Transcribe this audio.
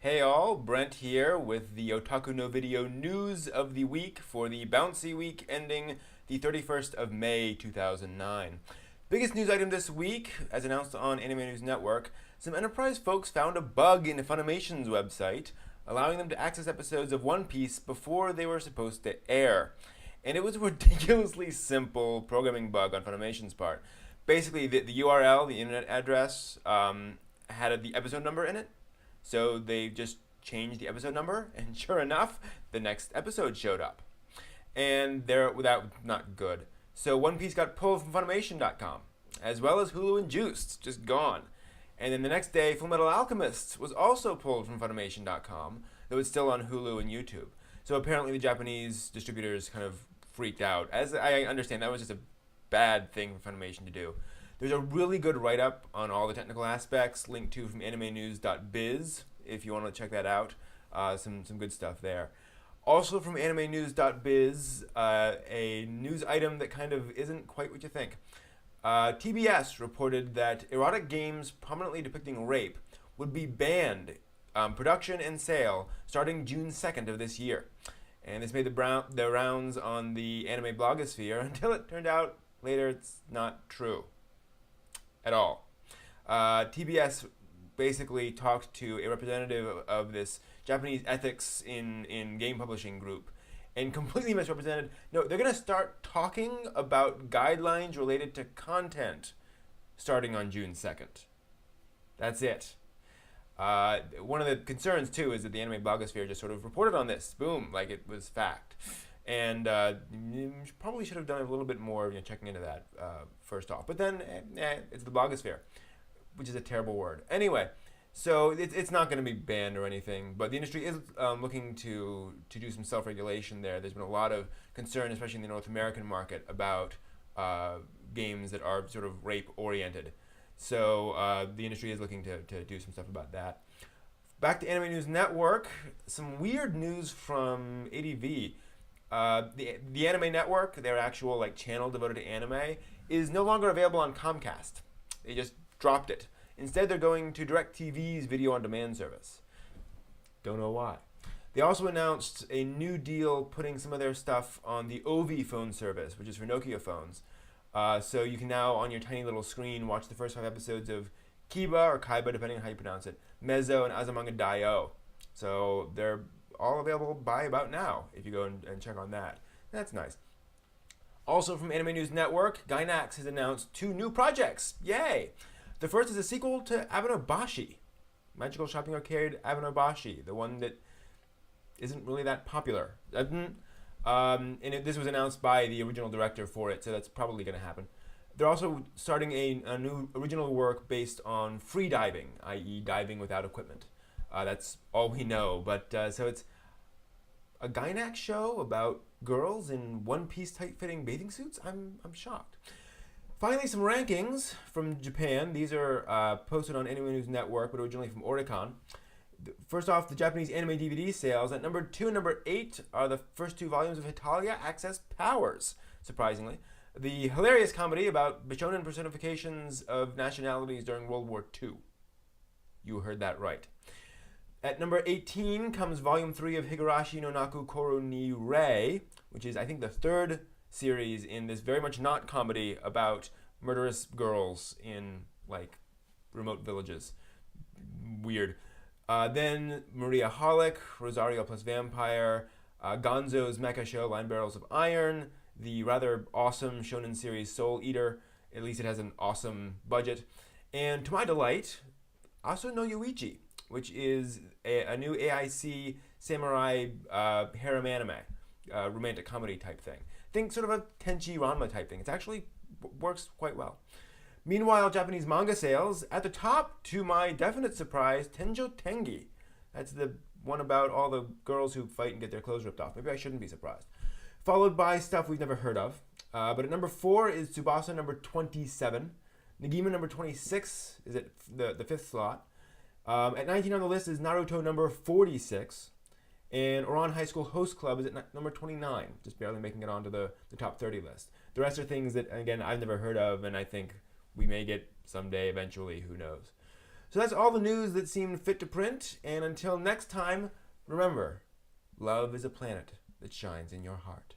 Hey all, Brent here with the Otaku no Video news of the week for the bouncy week ending the 31st of May 2009. Biggest news item this week, as announced on Anime News Network, some Enterprise folks found a bug in FUNimation's website, allowing them to access episodes of One Piece before they were supposed to air. And it was a ridiculously simple programming bug on Funimation's part. Basically, the URL, the internet address, had the episode number in it. So they just changed the episode number, and sure enough, the next episode showed up. And that was not good. So One Piece got pulled from Funimation.com, as well as Hulu and Juiced, just gone. And then the next day, Fullmetal Alchemist was also pulled from Funimation.com, though it's still on Hulu and YouTube. So apparently the Japanese distributors kind of freaked out. As I understand, that was just a bad thing for Funimation to do. There's a really good write-up on all the technical aspects, linked to from AnimeNews.biz, if you want to check that out. Some good stuff there. Also from AnimeNews.biz, a news item that kind of isn't quite what you think. TBS reported that erotic games prominently depicting rape would be banned, production and sale, starting June 2nd of this year. And this made the rounds on the anime blogosphere until it turned out later it's not true at all. TBS basically talked to a representative of this Japanese ethics in game publishing group and completely misrepresented. No, they're going to start talking about guidelines related to content starting on June 2nd. That's it. One of the concerns, too, is that the anime blogosphere just sort of reported on this. Boom, like it was fact. And you probably should have done a little bit more checking into that first off. But then, it's the blogosphere, which is a terrible word. Anyway, so it's not going to be banned or anything, but the industry is looking to do some self-regulation there. There's been a lot of concern, especially in the North American market, about games that are sort of rape-oriented. So the industry is looking to do some stuff about that. Back to Anime News Network, some weird news from ADV. The Anime Network, their actual channel devoted to anime, is no longer available on Comcast. They just dropped it. Instead, they're going to DirecTV's video-on-demand service. Don't know why. They also announced a new deal putting some of their stuff on the OV phone service, which is for Nokia phones. So you can now, on your tiny little screen, watch the first 5 episodes of Kiba, or Kaiba, depending on how you pronounce it, Mezzo, and Azumanga Daioh. So they're all available by about now, if you go and check on that. That's nice. Also from Anime News Network, Gainax has announced 2 new projects. Yay! The first is a sequel to Abenobashi, Magical Shopping Arcade Abenobashi, the one that isn't really that popular. This was announced by the original director for it, so that's probably going to happen. They're also starting a new original work based on free diving, i.e. diving without equipment. That's all we know, but so it's a Gainax show about girls in one-piece tight-fitting bathing suits? I'm shocked. Finally, some rankings from Japan. These are posted on Anime News Network, but originally from Oricon. First off, the Japanese anime DVD sales. At number 2 and number 8 are the first 2 volumes of Hitalia Access Powers, surprisingly. The hilarious comedy about Bishonen personifications of nationalities during World War II. You heard that right. At number 18 comes Volume 3 of Higurashi no Naku Koru ni Rei, which is, I think, the 3rd series in this very much not comedy about murderous girls in, remote villages. Weird. Then Maria Holic, Rosario plus Vampire, Gonzo's Mecha Show, Line Barrels of Iron, the rather awesome shonen series Soul Eater, at least it has an awesome budget, and to my delight, Aso no Yuichi, which is a new AIC samurai harem anime, romantic comedy type thing. Think sort of a Tenchi Ranma type thing. It actually works quite well. Meanwhile, Japanese manga sales, at the top, to my definite surprise, Tenjo Tengi. That's the one about all the girls who fight and get their clothes ripped off. Maybe I shouldn't be surprised. Followed by stuff we've never heard of. But at number 4 is Tsubasa number 27. Negima number 26 is at the 5th slot. At 19 on the list is Naruto number 46. And Oran High School Host Club is at number 29, just barely making it onto the top 30 list. The rest are things that, again, I've never heard of, and I think we may get someday, eventually, who knows. So So that's all the news that seemed fit to print. And until next time, remember, love is a planet that shines in your heart.